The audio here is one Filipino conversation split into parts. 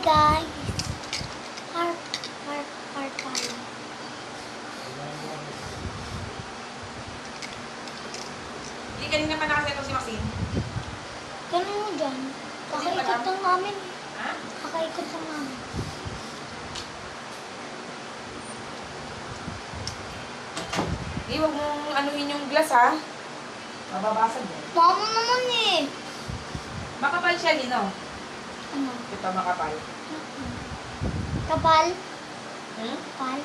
guys. Heart tayo. Hindi kanina pa nakasettle si Maxine. Ganun mo dyan. Kakaikot lang namin. Ha? Kakaikot lang namin. Hindi, huwag mong anuhin yung glass ha. Mababasag yan. Mama naman eh. Makapal siya, Lino. Ano? Ito makapal. Kapal? Hmm? Kapal?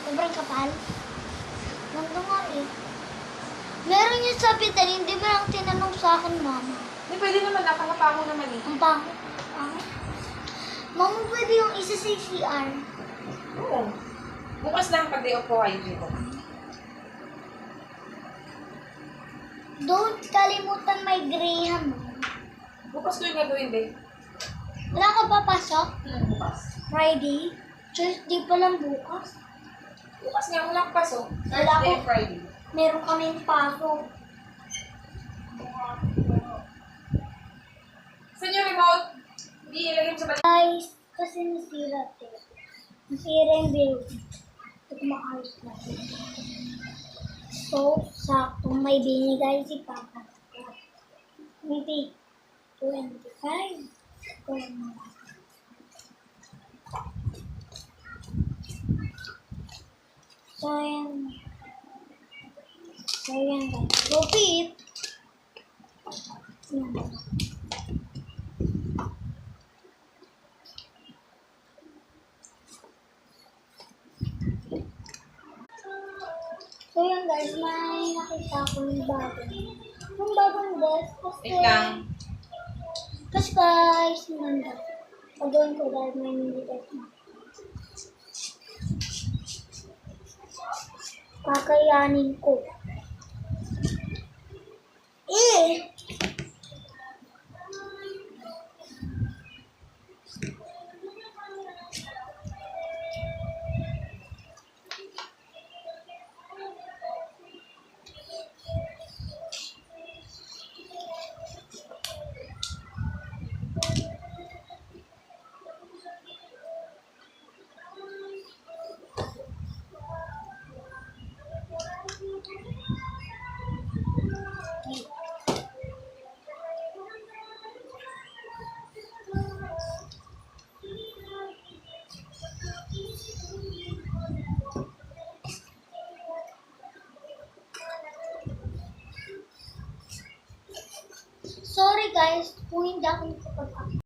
Sobrang kapal? Nandun nga eh. Meron yung sa bitan, hindi mo lang tinanong sa akin, mama. Hindi, pwede naman. Nakapapango naman eh. Ang pangit. Pangit. Mama, pwede yung isa sa CR. Oo. Bukas lang pag day off ko kayo dito. Don't kalimutan may Graham. Bukas ko yung gagawin, babe. Wala ka ba pasok? Bukas. Friday? Tuesday pa lang bukas. Bukas nga, walang pasok. Wala Thursday ko. and Friday. Meron kaming pasok. Saan yung remote? Hindi, ilagay mo sa balik. Guys, kasi nasira ito. Nasira yung building. Ito kumakayos natin. So, sakto may binigay si Papa. Maybe 25. So, yan. So, yan guys. So, Pete. Yan. So, yan guys. May nakita ko yung bagong. Yung bagong desk. Kasi, Wait lang. kasi guys, nanda. Pagawin ko dahil may nilitas na. Kakayanin ko. Eh! Sorry guys, kung hindi ako nakapag